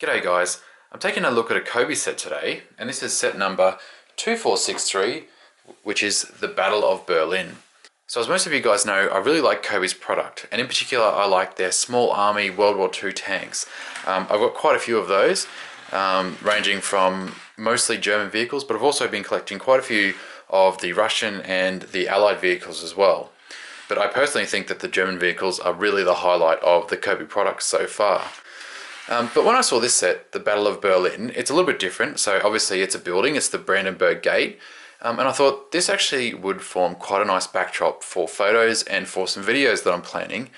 G'day guys, I'm taking a look at a COBI set today, and this is set number 2463, which is the Battle of Berlin. So as most of you guys know, I really like COBI's product, and in particular I like their Small Army WWII tanks. I've got quite a few of those, ranging from mostly German vehicles, but I've also been collecting quite a few of the Russian and the Allied vehicles as well. But I personally think that the German vehicles are really the highlight of the COBI products so far. But when I saw this set, the Battle of Berlin, it's a little bit different. So obviously it's a building, it's the Brandenburg Gate. And I thought this actually would form quite a nice backdrop for photos and for some videos that I'm planning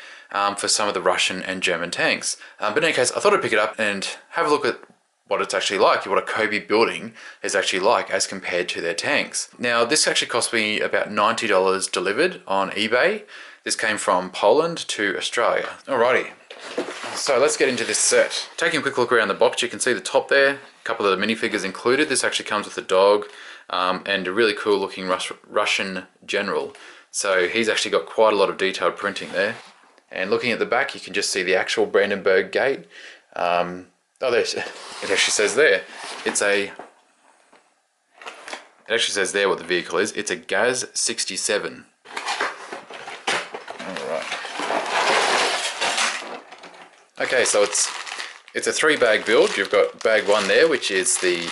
for some of the Russian and German tanks. But in any case, I thought I'd pick it up and have a look at what it's actually like, what a COBI building is actually like as compared to their tanks. Now, this actually cost me about $90 delivered on eBay. This came from Poland to Australia. Alrighty. So let's get into this set. Taking a quick look around the box, you can see the top there, a couple of the minifigures included. This actually comes with a dog and a really cool looking Russian general. So he's actually got quite a lot of detailed printing there. And looking at the back, you can just see the actual Brandenburg Gate. Oh, there's, it actually says there. It actually says there what the vehicle is. It's a GAZ 67. Okay, so it's a 3-bag build. You've got bag 1 there, which is the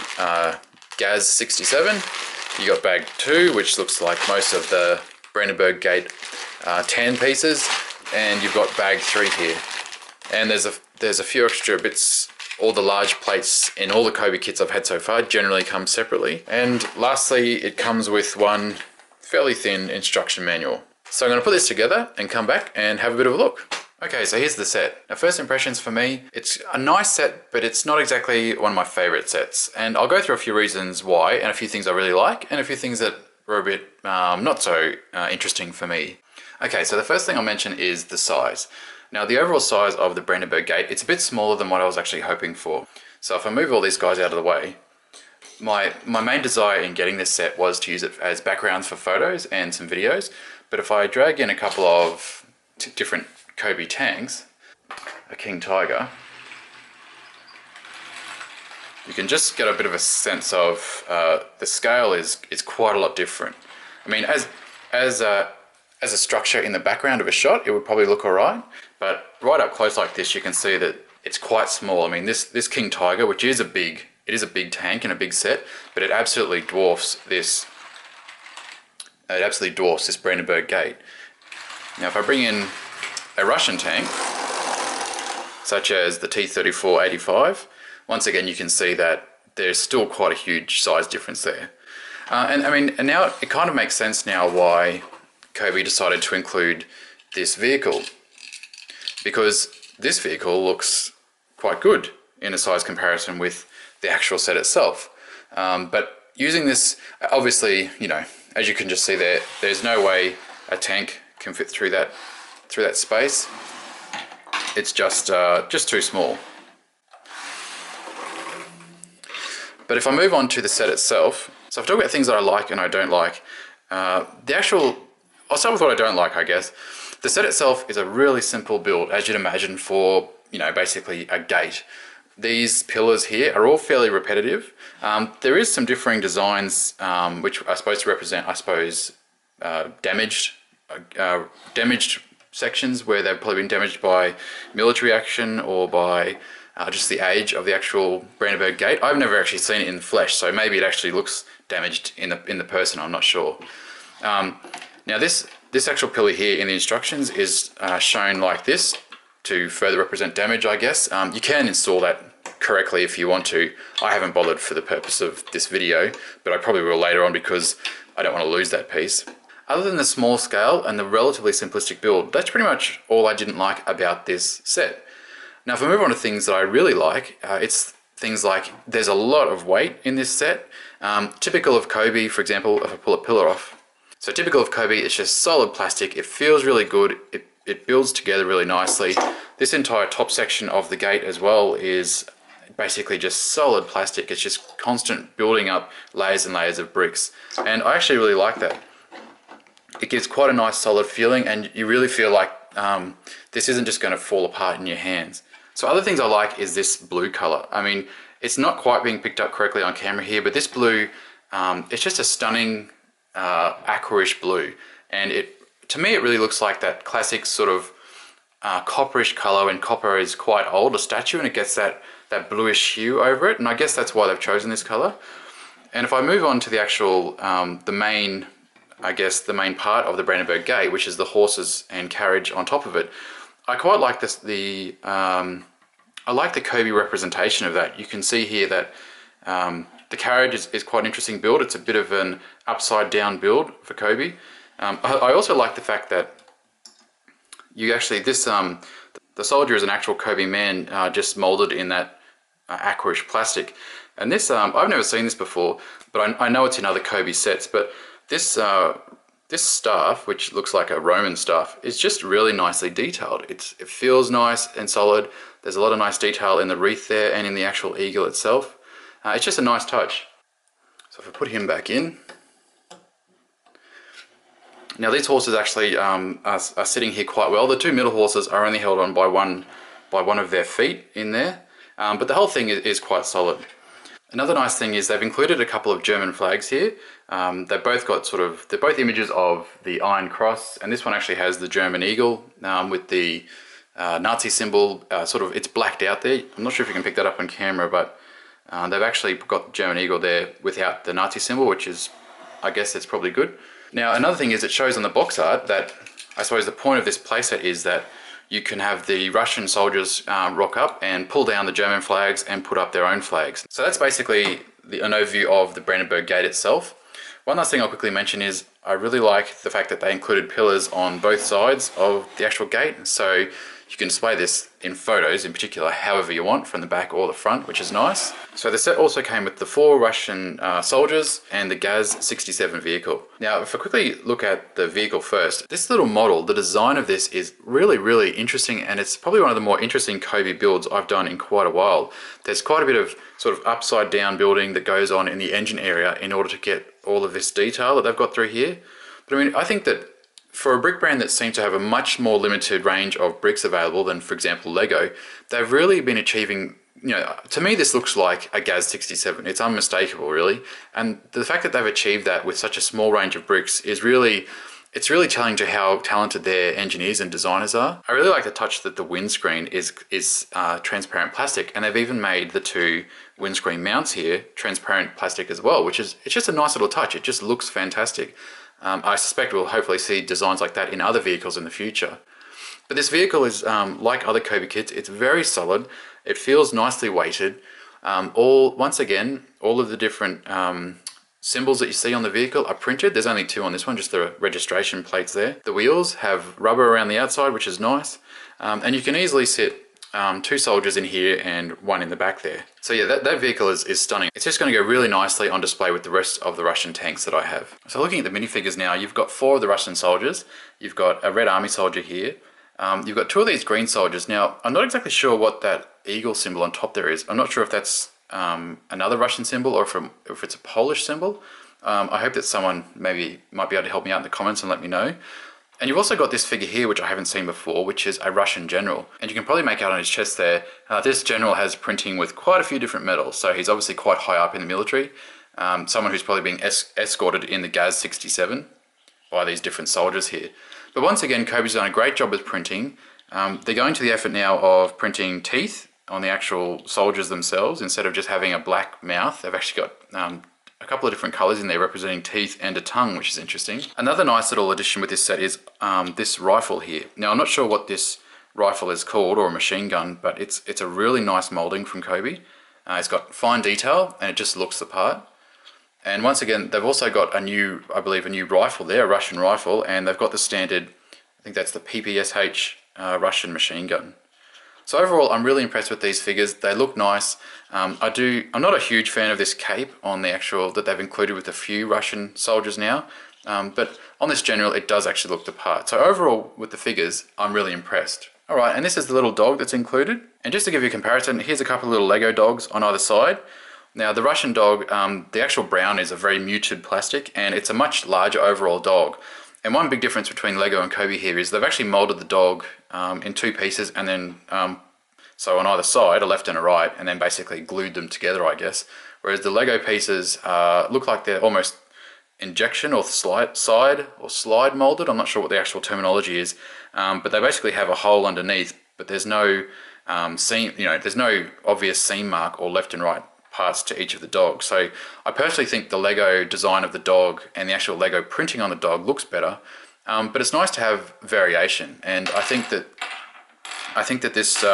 GAZ 67. You got bag 2, which looks like most of the Brandenburg Gate tan pieces, and you've got bag 3 here. And there's a few extra bits. All the large plates in all the COBI kits I've had so far generally come separately. And lastly, it comes with one fairly thin instruction manual. So I'm going to put this together and come back and have a bit of a look. Okay, so here's the set. Now, first impressions for me, it's a nice set, but it's not exactly one of my favorite sets. And I'll go through a few reasons why, and a few things I really like, and a few things that were a bit not so interesting for me. Okay, so the first thing I'll mention is the size. Now, the overall size of the Brandenburg Gate, it's a bit smaller than what I was actually hoping for. So if I move all these guys out of the way, my main desire in getting this set was to use it as backgrounds for photos and some videos. But if I drag in a couple of different COBI tanks, a King Tiger, you can just get a bit of a sense of the scale is quite a lot different. I mean, as a structure in the background of a shot, it would probably look alright, but right up close like this, you can see that it's quite small. I mean, this King Tiger, which is a big tank and a big set, but it absolutely dwarfs this. It absolutely dwarfs this Brandenburg Gate. Now, if I bring in a Russian tank, such as the T-34-85, once again you can see that there's still quite a huge size difference there. And I mean, and now it kind of makes sense now why COBI decided to include this vehicle, because this vehicle looks quite good in a size comparison with the actual set itself. But using this, obviously, you know, as you can just see there, there's no way a tank can fit through that space. It's just too small. But if I move on to the set itself, so I've talked about things that I like and I don't like. I'll start with what I don't like, I guess. The set itself is a really simple build, as you'd imagine for, you know, basically a gate. These pillars here are all fairly repetitive. There is some differing designs, which are supposed to represent, I suppose, damaged sections where they've probably been damaged by military action or by just the age of the actual Brandenburg Gate. I've never actually seen it in the flesh, so maybe it actually looks damaged in the person, I'm not sure. Now this actual pillar here in the instructions is shown like this to further represent damage, I guess. You can install that correctly if you want to. I haven't bothered for the purpose of this video, but I probably will later on because I don't want to lose that piece. Other than the small scale and the relatively simplistic build, that's pretty much all I didn't like about this set. Now, if I move on to things that I really like, it's things like there's a lot of weight in this set. Typical of COBI, for example, if I pull a pillar off. So typical of COBI, it's just solid plastic. It feels really good. It builds together really nicely. This entire top section of the gate as well is basically just solid plastic. It's just constant building up layers and layers of bricks. And I actually really like that. It gives quite a nice solid feeling, and you really feel like this isn't just going to fall apart in your hands. So other things I like is this blue color. I mean, it's not quite being picked up correctly on camera here, but this blue, it's just a stunning aquarish blue. And to me, it really looks like that classic sort of copperish color, and copper is quite old, a statue, and it gets that bluish hue over it. And I guess that's why they've chosen this color. And if I move on to the actual, the main part of the Brandenburg Gate, which is the horses and carriage on top of it, I quite like this. I like the COBI representation of that. You can see here that the carriage is quite an interesting build. It's a bit of an upside down build for COBI. I also like the fact that you actually, the soldier is an actual COBI man, just molded in that aquarish plastic. And this, I've never seen this before, but I know it's in other COBI sets, but this staff, which looks like a Roman staff, is just really nicely detailed. It feels nice and solid. There's a lot of nice detail in the wreath there and in the actual eagle itself. It's just a nice touch. So if I put him back in. Now these horses actually are sitting here quite well. The two middle horses are only held on by one of their feet in there, but the whole thing is quite solid. Another nice thing is they've included a couple of German flags here. They've both got they're both images of the Iron Cross, and this one actually has the German eagle with the Nazi symbol. It's blacked out there. I'm not sure if you can pick that up on camera, but they've actually got the German eagle there without the Nazi symbol, which is, I guess it's probably good. Now another thing is it shows on the box art that, I suppose the point of this playset is that you can have the Russian soldiers rock up and pull down the German flags and put up their own flags. So that's basically an overview of the Brandenburg Gate itself. One last thing I'll quickly mention is I really like the fact that they included pillars on both sides of the actual gate. So you can display this in photos in particular however you want, from the back or the front, which is nice. So the set also came with the 4 Russian soldiers and the Gaz-67 vehicle. Now if I quickly look at the vehicle first, this little model, the design of this is really, really interesting, and it's probably one of the more interesting COBI builds I've done in quite a while. There's quite a bit of sort of upside down building that goes on in the engine area in order to get all of this detail that they've got through here. But I mean, I think that for a brick brand that seems to have a much more limited range of bricks available than, for example, Lego, they've really been achieving, to me this looks like a Gaz-67. It's unmistakable, really. And the fact that they've achieved that with such a small range of bricks is really, it's really telling to how talented their engineers and designers are. I really like the touch that the windscreen is transparent plastic, and they've even made the 2 windscreen mounts here transparent plastic as well, it's just a nice little touch. It just looks fantastic. I suspect we'll hopefully see designs like that in other vehicles in the future. But this vehicle is, like other COBI kits, it's very solid. It feels nicely weighted. Once again, all of the different symbols that you see on the vehicle are printed. There's only 2 on this one, just the registration plates there. The wheels have rubber around the outside, which is nice. And you can easily sit 2 soldiers in here and 1 in the back there. So yeah, that vehicle is stunning. It's just going to go really nicely on display with the rest of the Russian tanks that I have. So looking at the minifigures now, you've got 4 of the Russian soldiers. You've got a Red Army soldier here. You've got 2 of these green soldiers. Now, I'm not exactly sure what that eagle symbol on top there is. I'm not sure if that's another Russian symbol or if it's a Polish symbol. I hope that someone maybe might be able to help me out in the comments and let me know. And you've also got this figure here, which I haven't seen before, which is a Russian general. And you can probably make out on his chest there, this general has printing with quite a few different medals. So he's obviously quite high up in the military. Someone who's probably being escorted in the Gaz-67 by these different soldiers here. But once again, COBI's done a great job with printing. They're going to the effort now of printing teeth on the actual soldiers themselves. Instead of just having a black mouth, they've actually got a couple of different colors in there representing teeth and a tongue, which is interesting. Another nice little addition with this set is this rifle here. Now, I'm not sure what this rifle is called, or a machine gun, but it's a really nice molding from COBI. It's got fine detail and it just looks the part. And once again, they've also got I believe a new rifle there, a Russian rifle, and they've got the standard, I think that's the PPSH Russian machine gun. So overall, I'm really impressed with these figures. They look nice. I'm not a huge fan of this cape on the actual, that they've included with a few Russian soldiers now. But on this general, it does actually look the part. So overall, with the figures, I'm really impressed. All right, and this is the little dog that's included. And just to give you a comparison, here's a couple of little Lego dogs on either side. Now, the Russian dog, the actual brown is a very muted plastic, and it's a much larger overall dog. And one big difference between Lego and COBI here is they've actually molded the dog in 2 pieces and then so on either side, a left and a right, and then basically glued them together, I guess. Whereas the Lego pieces look like they're almost injection or slide molded. I'm not sure what the actual terminology is, but they basically have a hole underneath, but there's no seam, there's no obvious seam mark or left and right parts to each of the dogs. So I personally think the Lego design of the dog and the actual Lego printing on the dog looks better, but it's nice to have variation. And I think that this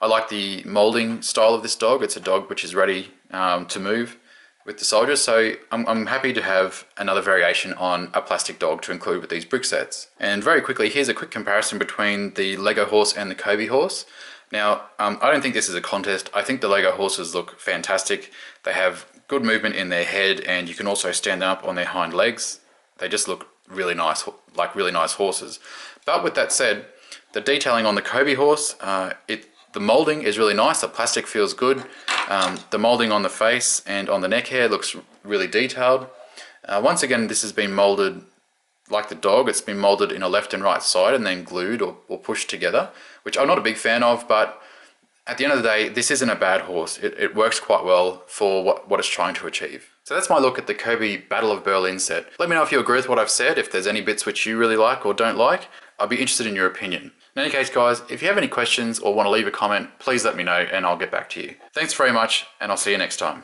I like the molding style of this dog. It's a dog which is ready to move with the soldiers, so I'm happy to have another variation on a plastic dog to include with these brick sets. And very quickly, here's a quick comparison between the Lego horse and the COBI horse. Now, I don't think this is a contest. I think the Lego horses look fantastic. They have good movement in their head, and you can also stand them up on their hind legs. They just look really nice, like really nice horses. But with that said, the detailing on the COBI horse, the molding is really nice. The plastic feels good. The molding on the face and on the neck hair looks really detailed. Once again, this has been molded like the dog. It's been molded in a left and right side and then glued or pushed together, which I'm not a big fan of, but at the end of the day, this isn't a bad horse. It works quite well for what it's trying to achieve. So that's my look at the COBI Battle of Berlin set. Let me know if you agree with what I've said, if there's any bits which you really like or don't like. I'd be interested in your opinion. In any case, guys, if you have any questions or want to leave a comment, please let me know and I'll get back to you. Thanks very much, and I'll see you next time.